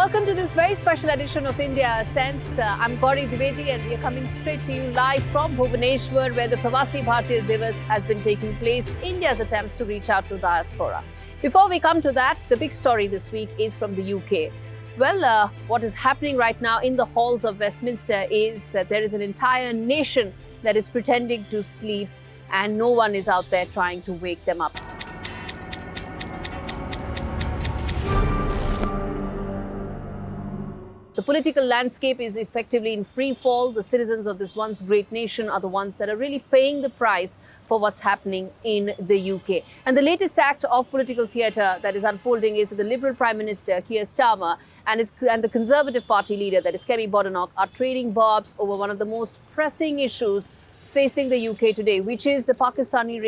welcome to this very special edition of India Sense. I'm Gaurie Dwivedi and we are coming straight to you live from Bhubaneswar, where the Pravasi Bharatiya Diwas has been taking place, India's attempts to reach out to diaspora. Before we come to that, the big story this week is from the UK. Well, what is happening right now in the halls of Westminster is that there is an entire nation that is pretending to sleep and no one is out there trying to wake them up. The political landscape is effectively in free fall. The citizens of this once great nation are the ones that are really paying the price for what's happening in the UK. And the latest act of political theatre that is unfolding is that the Liberal Prime Minister, Keir Starmer, and the Conservative Party leader, that is Kemi Badenoch, are trading barbs over one of the most pressing issues facing the UK today, which is the Pakistani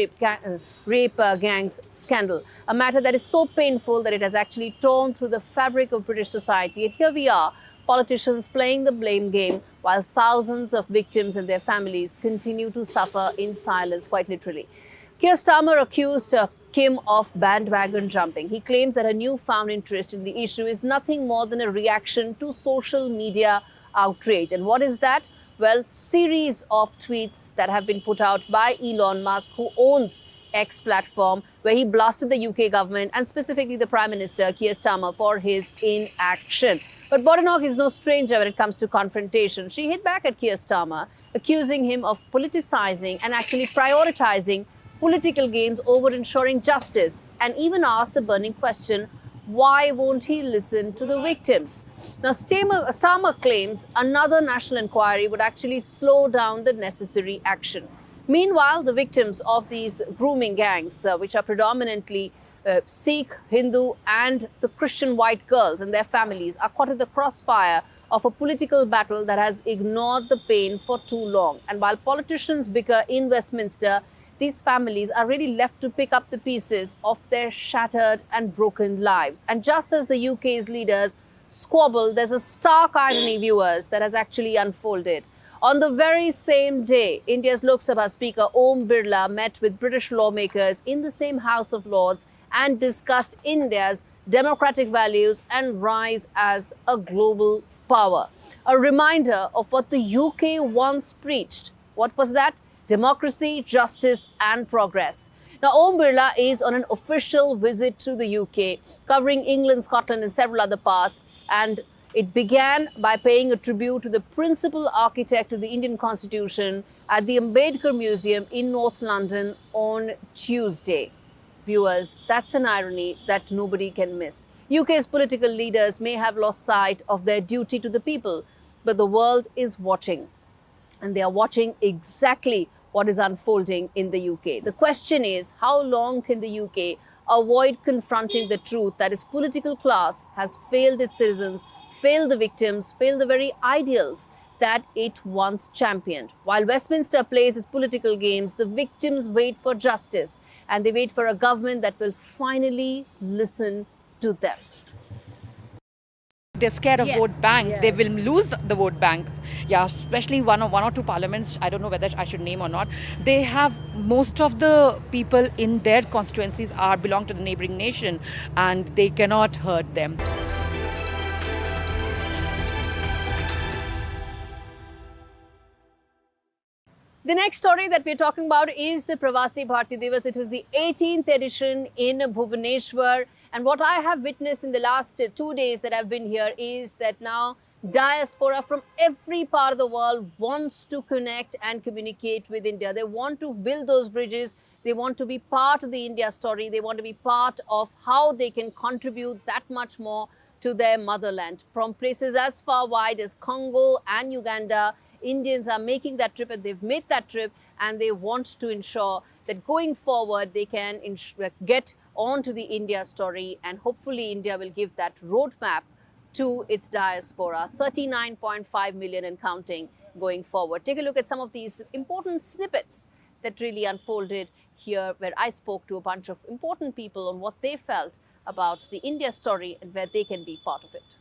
rape gangs scandal. A matter that is so painful that it has actually torn through the fabric of British society. And here we are, politicians playing the blame game while thousands of victims and their families continue to suffer in silence, quite literally. Keir Starmer accused Kim of bandwagon jumping. He claims that her newfound interest in the issue is nothing more than a reaction to social media outrage. And what is that? Well, series of tweets that have been put out by Elon Musk, who owns X platform, where he blasted the UK government and specifically the Prime Minister, Keir Starmer, for his inaction. But Badenoch is no stranger when it comes to confrontation. She hit back at Keir Starmer, accusing him of politicizing and actually prioritizing political gains over ensuring justice, and even asked the burning question, why won't he listen to the victims? Now, Starmer claims another national inquiry would actually slow down the necessary action. Meanwhile, the victims of these grooming gangs, which are predominantly Sikh, Hindu and the Christian white girls and their families, are caught in the crossfire of a political battle that has ignored the pain for too long. And while politicians bicker in Westminster, these families are really left to pick up the pieces of their shattered and broken lives. And just as the UK's leaders squabble, there's a stark irony, viewers, that has actually unfolded. On the very same day, India's Lok Sabha Speaker Om Birla met with British lawmakers in the same House of Lords and discussed India's democratic values and rise as a global power. A reminder of what the UK once preached. What was that? Democracy, justice and progress. Now, Om Birla is on an official visit to the UK, covering England, Scotland and several other parts, and it began by paying a tribute to the principal architect of the Indian Constitution at the Ambedkar Museum in North London on Tuesday. Viewers, that's an irony that nobody can miss. UK's political leaders may have lost sight of their duty to the people, but the world is watching. And they are watching exactly what is unfolding in the UK. The question is, how long can the UK avoid confronting the truth that its political class has failed its citizens, failed the victims, failed the very ideals that it once championed? While Westminster plays its political games, the victims wait for justice and they wait for a government that will finally listen to them. They're scared of vote bank. Yes. They will lose the vote bank. Yeah, especially one or two parliaments. I don't know whether I should name or not. They have most of the people in their constituencies belong to the neighbouring nation, and they cannot hurt them. The next story that we're talking about is the Pravasi Bharatiya Diwas. It was the 18th edition in Bhubaneswar. And what I have witnessed in the last 2 days that I've been here is that now diaspora from every part of the world wants to connect and communicate with India. They want to build those bridges. They want to be part of the India story. They want to be part of how they can contribute that much more to their motherland. From places as far wide as Congo and Uganda, Indians are making that trip, and they've made that trip, and they want to ensure that going forward they can get onto the India story, and hopefully India will give that roadmap to its diaspora, 39.5 million and counting going forward. Take a look at some of these important snippets that really unfolded here, where I spoke to a bunch of important people on what they felt about the India story and where they can be part of it.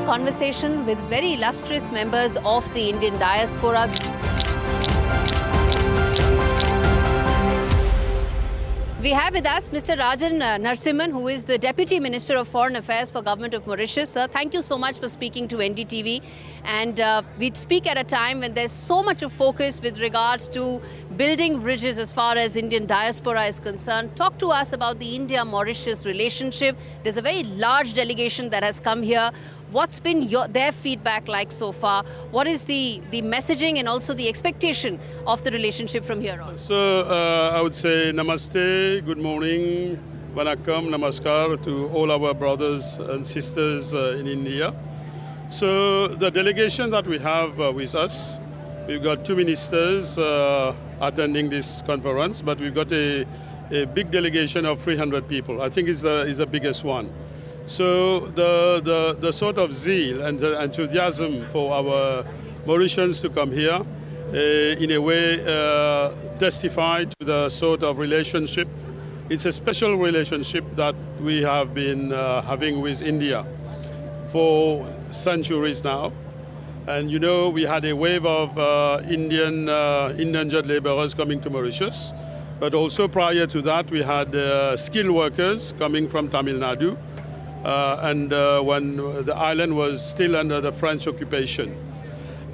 Conversation with very illustrious members of the Indian diaspora. We have with us Mr. Rajan Narasimhan, who is the Deputy Minister of Foreign Affairs for Government of Mauritius. Sir, thank you so much for speaking to NDTV. And we speak at a time when there's so much of focus with regard to building bridges as far as Indian diaspora is concerned. Talk to us about the India-Mauritius relationship. There's a very large delegation that has come here. What's been their feedback like so far? What is the messaging and also the expectation of the relationship from here on? So I would say namaste, good morning, vanakkam, namaskar to all our brothers and sisters in India. So the delegation that we have with us, we've got two ministers attending this conference, but we've got a big delegation of 300 people. I think it's the biggest one. So the sort of zeal and the enthusiasm for our Mauritians to come here in a way testify to the sort of relationship. It's a special relationship that we have been having with India for centuries now. And you know, we had a wave of Indian indentured laborers coming to Mauritius. But also prior to that, we had skilled workers coming from Tamil Nadu. When the island was still under the French occupation.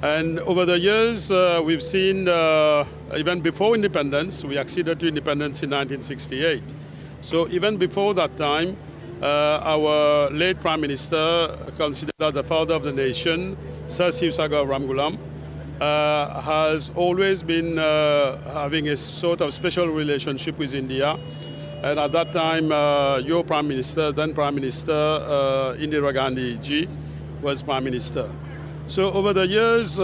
And over the years, we've seen, even before independence, we acceded to independence in 1968. So even before that time, our late Prime Minister, considered the father of the nation, Sir Sivasagar Ramgoolam, has always been having a sort of special relationship with India. And at that time, your Prime Minister, then Prime Minister Indira Gandhi ji, was Prime Minister. So over the years,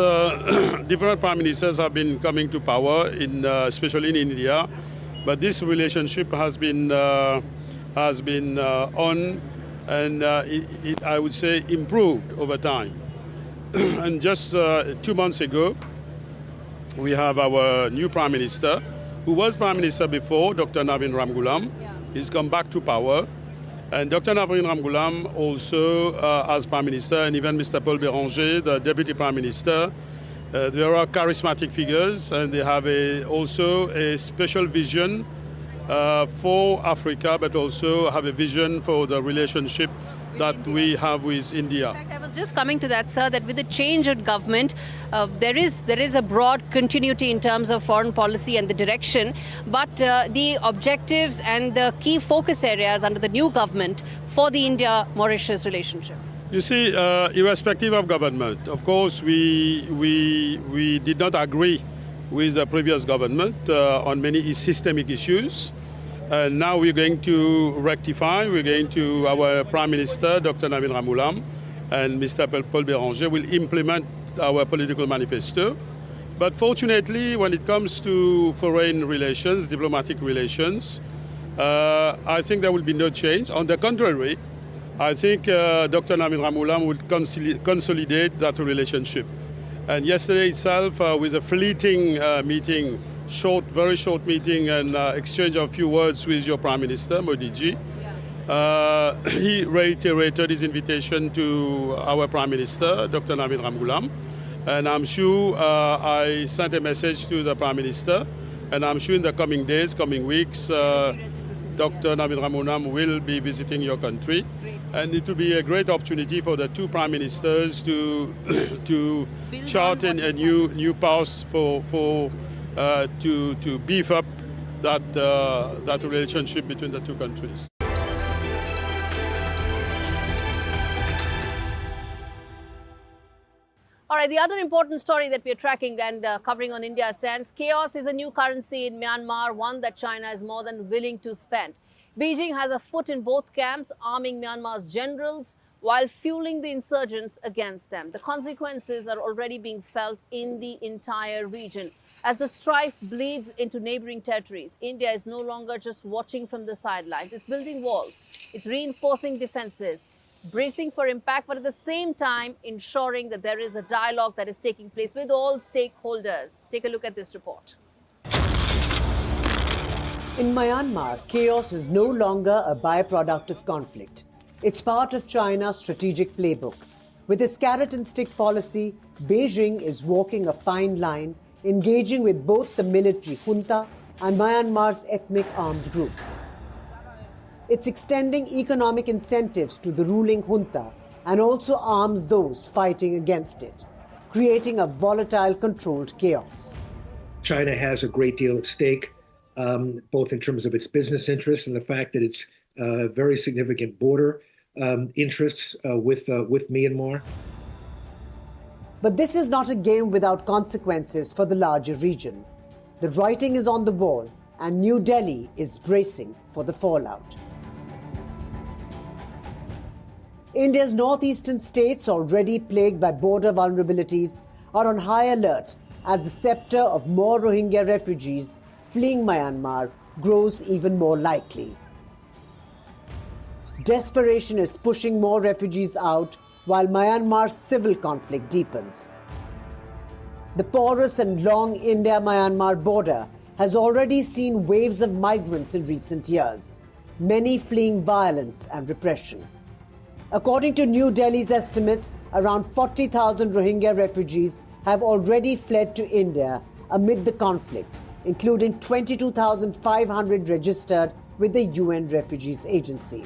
different Prime Ministers have been coming to power, especially in India. But this relationship has been on, and I would say improved over time. And just 2 months ago, we have our new Prime Minister, who was Prime Minister before, Dr. Navin Ramgoolam. Yeah. He's come back to power. And Dr. Navin Ramgoolam also, as Prime Minister, and even Mr. Paul Béranger, the Deputy Prime Minister, they are charismatic figures, and they have also a special vision for Africa, but also have a vision for the relationship that we have with India. In fact, I was just coming to that, sir, that with the change in government, there is a broad continuity in terms of foreign policy and the direction, but the objectives and the key focus areas under the new government for the India-Mauritius relationship. You see, irrespective of government, of course, we did not agree with the previous government on many systemic issues. And now we're going to rectify. We're going to, our Prime Minister, Dr. Navin Ramgoolam, and Mr. Paul Béranger will implement our political manifesto. But fortunately, when it comes to foreign relations, diplomatic relations, I think there will be no change. On the contrary, I think Dr. Navin Ramgoolam will consolidate that relationship. And yesterday itself, with a fleeting meeting, very short meeting and exchange of a few words with your Prime Minister, Modi ji. Yeah. He reiterated his invitation to our Prime Minister, Dr. Navin Ramgoolam. And I'm sure I sent a message to the Prime Minister. And I'm sure in the coming days, coming weeks, Dr. Navin Ramgoolam will be visiting your country. Great. And it will be a great opportunity for the two Prime Ministers to chart a new path to beef up that relationship between the two countries. All right, the other important story that we are tracking and covering on India Sense, chaos is a new currency in Myanmar, one that China is more than willing to spend. Beijing has a foot in both camps, arming Myanmar's generals while fueling the insurgents against them. The consequences are already being felt in the entire region. As the strife bleeds into neighbouring territories, India is no longer just watching from the sidelines. It's building walls, it's reinforcing defences, bracing for impact, but at the same time ensuring that there is a dialogue that is taking place with all stakeholders. Take a look at this report. In Myanmar, chaos is no longer a byproduct of conflict. It's part of China's strategic playbook. With its carrot and stick policy, Beijing is walking a fine line, engaging with both the military junta and Myanmar's ethnic armed groups. It's extending economic incentives to the ruling junta and also arms those fighting against it, creating a volatile, controlled chaos. China has a great deal at stake, both in terms of its business interests and the fact that it's very significant border interests with Myanmar. But this is not a game without consequences for the larger region. The writing is on the wall, and New Delhi is bracing for the fallout. India's northeastern states, already plagued by border vulnerabilities, are on high alert as the scepter of more Rohingya refugees fleeing Myanmar grows even more likely. Desperation is pushing more refugees out while Myanmar's civil conflict deepens. The porous and long India-Myanmar border has already seen waves of migrants in recent years, many fleeing violence and repression. According to New Delhi's estimates, around 40,000 Rohingya refugees have already fled to India amid the conflict, including 22,500 registered with the UN Refugees Agency.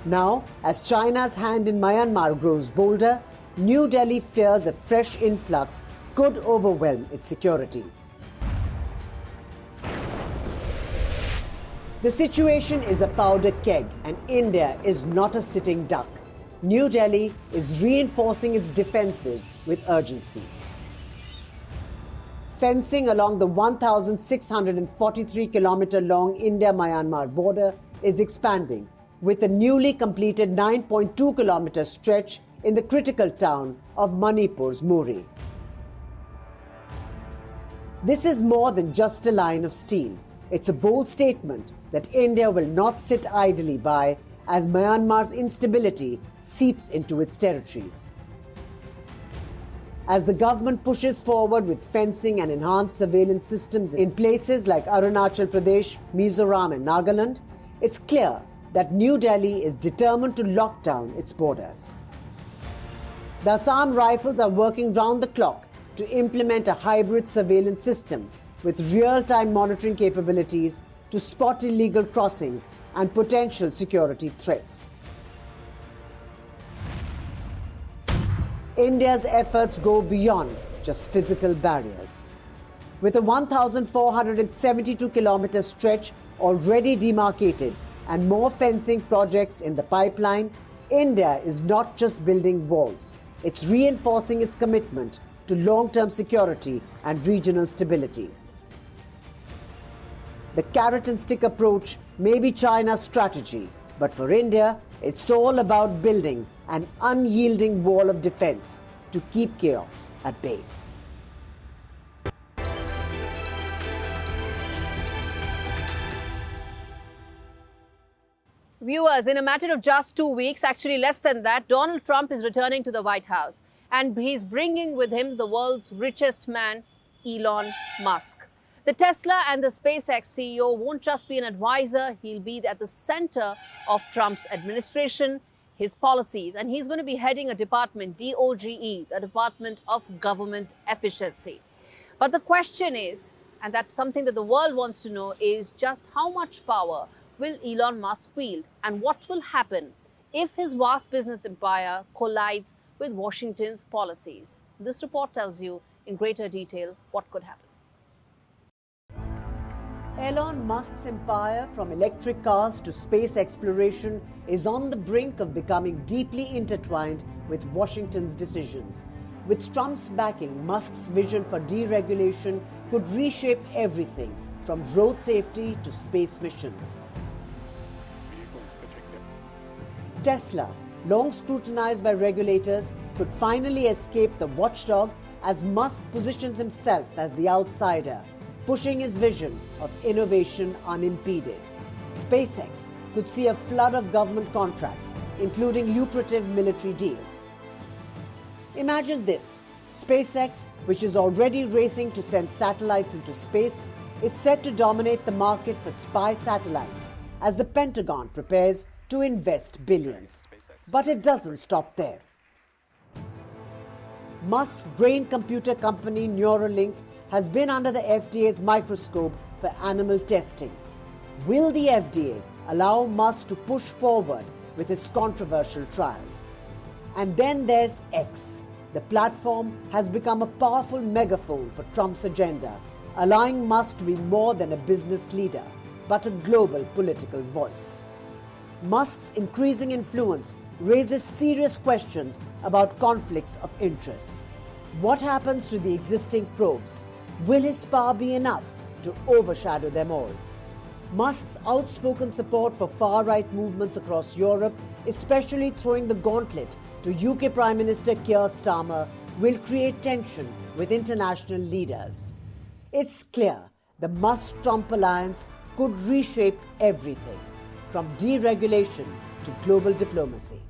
Now, as China's hand in Myanmar grows bolder, New Delhi fears a fresh influx could overwhelm its security. The situation is a powder keg, and India is not a sitting duck. New Delhi is reinforcing its defences with urgency. Fencing along the 1,643-kilometre long India-Myanmar border is expanding, with a newly completed 9.2-kilometre stretch in the critical town of Manipur's Muri. This is more than just a line of steel. It's a bold statement that India will not sit idly by as Myanmar's instability seeps into its territories. As the government pushes forward with fencing and enhanced surveillance systems in places like Arunachal Pradesh, Mizoram and Nagaland, it's clear that New Delhi is determined to lock down its borders. The Assam Rifles are working round the clock to implement a hybrid surveillance system with real-time monitoring capabilities to spot illegal crossings and potential security threats. India's efforts go beyond just physical barriers. With a 1,472-kilometre stretch already demarcated and more fencing projects in the pipeline, India is not just building walls, it's reinforcing its commitment to long-term security and regional stability. The carrot and stick approach may be China's strategy, but for India, it's all about building an unyielding wall of defense to keep chaos at bay. Viewers, in a matter of just 2 weeks, actually less than that, Donald Trump is returning to the White House. And he's bringing with him the world's richest man, Elon Musk. The Tesla and the SpaceX CEO won't just be an advisor, he'll be at the center of Trump's administration, his policies, and he's going to be heading a department, DOGE, the Department of Government Efficiency. But the question is, and that's something that the world wants to know, is just how much power will Elon Musk wield and what will happen if his vast business empire collides with Washington's policies? This report tells you in greater detail what could happen. Elon Musk's empire, from electric cars to space exploration, is on the brink of becoming deeply intertwined with Washington's decisions. With Trump's backing, Musk's vision for deregulation could reshape everything, from road safety to space missions. Tesla, long scrutinized by regulators, could finally escape the watchdog as Musk positions himself as the outsider, pushing his vision of innovation unimpeded. SpaceX could see a flood of government contracts, including lucrative military deals. Imagine this: SpaceX, which is already racing to send satellites into space, is set to dominate the market for spy satellites as the Pentagon prepares to invest billions. But it doesn't stop there. Musk's brain-computer company Neuralink has been under the FDA's microscope for animal testing. Will the FDA allow Musk to push forward with his controversial trials? And then there's X. The platform has become a powerful megaphone for Trump's agenda, allowing Musk to be more than a business leader, but a global political voice. Musk's increasing influence raises serious questions about conflicts of interest. What happens to the existing probes? Will his power be enough to overshadow them all? Musk's outspoken support for far-right movements across Europe, especially throwing the gauntlet to UK Prime Minister Keir Starmer, will create tension with international leaders. It's clear the Musk-Trump alliance could reshape everything, from deregulation to global diplomacy.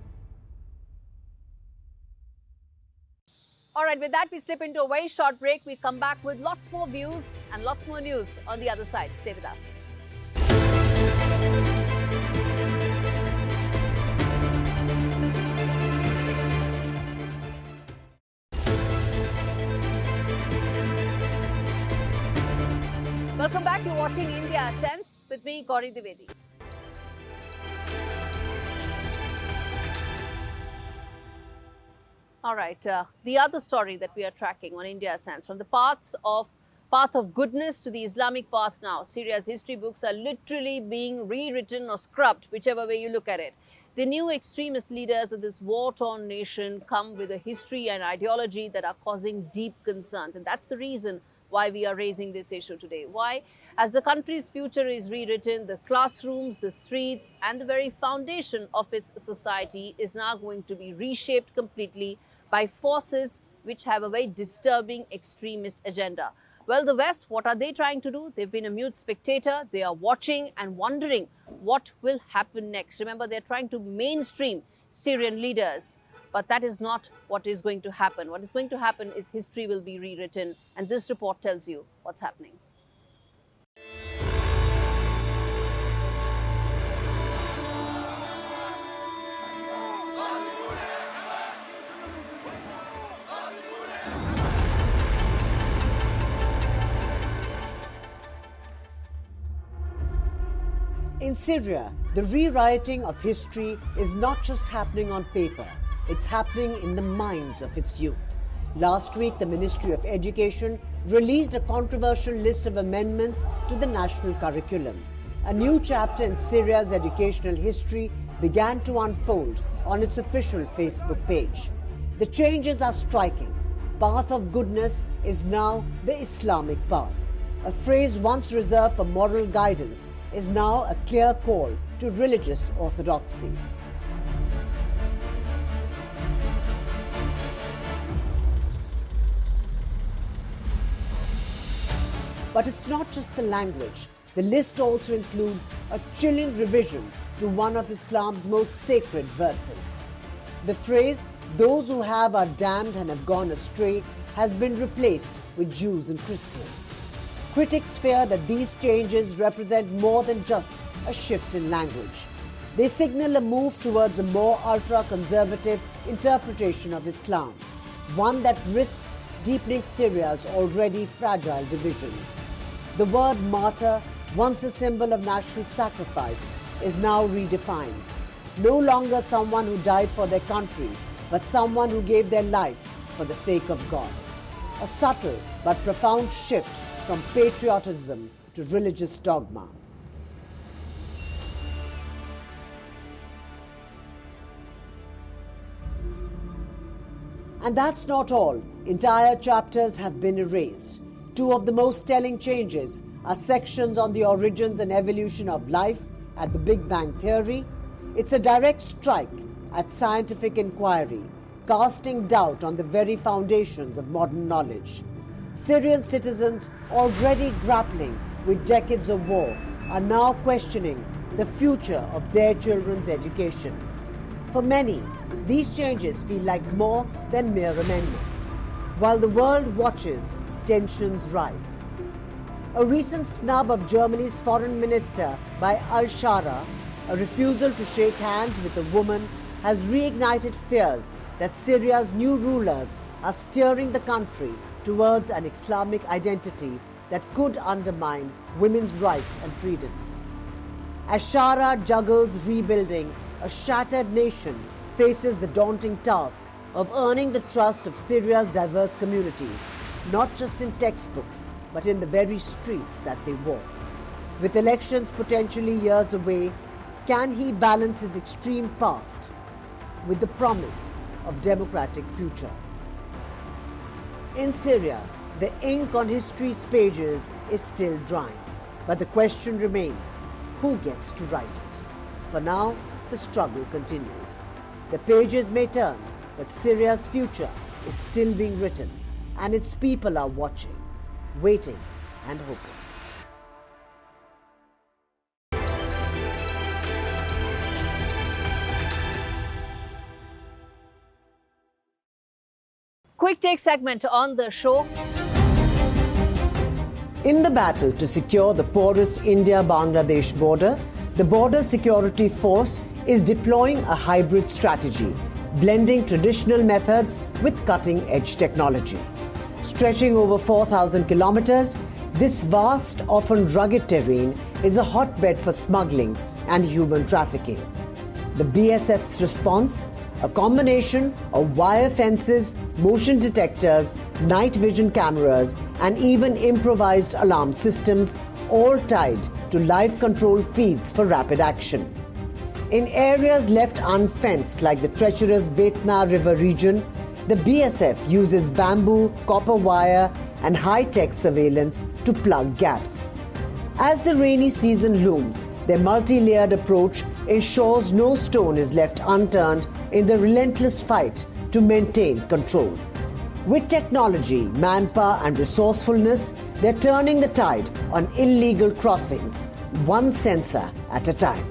All right, with that, we slip into a very short break. We come back with lots more views and lots more news on the other side. Stay with us. Welcome back. You're watching India Sense with me, Gaurie Dwivedi. All right, the other story that we are tracking on India Sense, from the path of goodness to the Islamic path now, Syria's history books are literally being rewritten or scrubbed, whichever way you look at it. The new extremist leaders of this war-torn nation come with a history and ideology that are causing deep concerns, and that's the reason why we are raising this issue today. Why? As the country's future is rewritten, the classrooms, the streets, and the very foundation of its society is now going to be reshaped completely by forces which have a very disturbing extremist agenda. Well, the West, what are they trying to do? They've been a mute spectator. They are watching and wondering what will happen next. Remember, they're trying to mainstream Syrian leaders. But that is not what is going to happen. What is going to happen is history will be rewritten. And this report tells you what's happening. In Syria, the rewriting of history is not just happening on paper. It's happening in the minds of its youth. Last week, the Ministry of Education released a controversial list of amendments to the national curriculum. A new chapter in Syria's educational history began to unfold on its official Facebook page. The changes are striking. Path of goodness is now the Islamic path. A phrase once reserved for moral guidance is now a clear call to religious orthodoxy. But it's not just the language. The list also includes a chilling revision to one of Islam's most sacred verses. The phrase, "Those who have are damned and have gone astray," has been replaced with Jews and Christians. Critics fear that these changes represent more than just a shift in language. They signal a move towards a more ultra-conservative interpretation of Islam, one that risks deepening Syria's already fragile divisions. The word martyr, once a symbol of national sacrifice, is now redefined. No longer someone who died for their country, but someone who gave their life for the sake of God. A subtle but profound shift from patriotism to religious dogma. And that's not all. Entire chapters have been erased. Two of the most telling changes are sections on the origins and evolution of life at the Big Bang Theory. It's a direct strike at scientific inquiry, casting doubt on the very foundations of modern knowledge. Syrian citizens, already grappling with decades of war, are now questioning the future of their children's education. For many, these changes feel like more than mere amendments. While the world watches, tensions rise. A recent snub of Germany's foreign minister by Al-Shara, a refusal to shake hands with a woman, has reignited fears that Syria's new rulers are steering the country towards an Islamic identity that could undermine women's rights and freedoms. As Shara juggles rebuilding, a shattered nation faces the daunting task of earning the trust of Syria's diverse communities, not just in textbooks, but in the very streets that they walk. With elections potentially years away, can he balance his extreme past with the promise of democratic future? In Syria, the ink on history's pages is still drying, but the question remains, who gets to write it? For now, the struggle continues. The pages may turn, but Syria's future is still being written, and its people are watching, waiting and hoping. Quick take segment on the show. In the battle to secure the porous India-Bangladesh border, the Border Security Force is deploying a hybrid strategy, blending traditional methods with cutting-edge technology. Stretching over 4,000 kilometers, this vast, often rugged terrain is a hotbed for smuggling and human trafficking. The BSF's response? A combination of wire fences, motion detectors, night vision cameras, and even improvised alarm systems, all tied to live control feeds for rapid action. In areas left unfenced like the treacherous Betna River region, the BSF uses bamboo, copper wire, and high-tech surveillance to plug gaps. As the rainy season looms, their multi-layered approach ensures no stone is left unturned in the relentless fight to maintain control. With technology, manpower and resourcefulness, they're turning the tide on illegal crossings, one sensor at a time.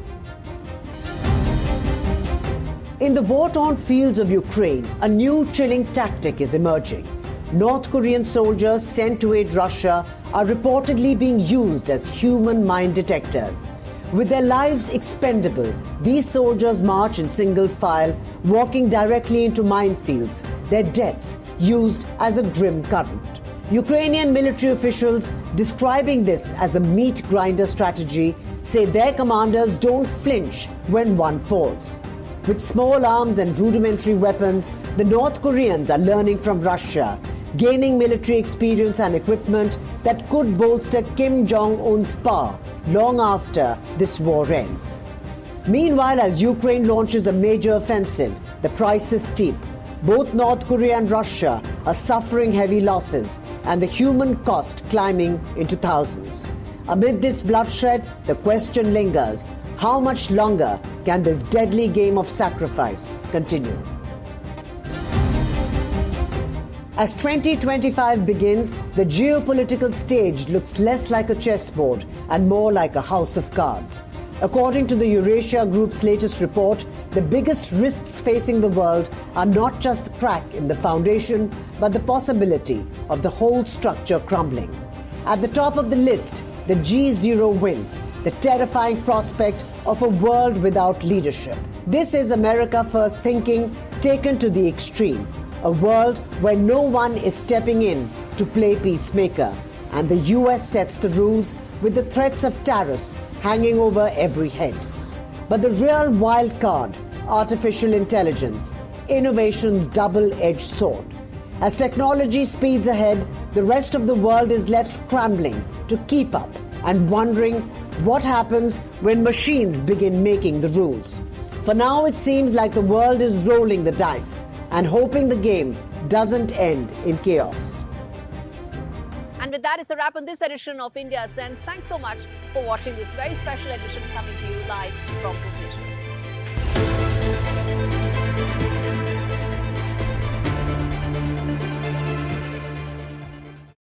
In the war-torn fields of Ukraine, a new chilling tactic is emerging. North Korean soldiers sent to aid Russia are reportedly being used as human mine detectors. With their lives expendable, these soldiers march in single file, walking directly into minefields, their deaths used as a grim current. Ukrainian military officials, describing this as a meat grinder strategy, say their commanders don't flinch when one falls. With small arms and rudimentary weapons, the North Koreans are learning from Russia, gaining military experience and equipment that could bolster Kim Jong-un's power long after this war ends. Meanwhile, as Ukraine launches a major offensive, the price is steep. Both North Korea and Russia are suffering heavy losses, and the human cost climbing into thousands. Amid this bloodshed, the question lingers: how much longer can this deadly game of sacrifice continue? As 2025 begins, the geopolitical stage looks less like a chessboard and more like a house of cards. According to the Eurasia Group's latest report, the biggest risks facing the world are not just a crack in the foundation, but the possibility of the whole structure crumbling. At the top of the list, the G0 wins, the terrifying prospect of a world without leadership. This is America First thinking taken to the extreme. A world where no one is stepping in to play peacemaker, and the US sets the rules with the threats of tariffs hanging over every head. But the real wild card, artificial intelligence, innovation's double-edged sword. As technology speeds ahead, the rest of the world is left scrambling to keep up and wondering what happens when machines begin making the rules. For now, it seems like the world is rolling the dice and hoping the game doesn't end in chaos. And with that, it's a wrap on this edition of India Sense. Thanks so much for watching this very special edition coming to you live from Bhubaneswar.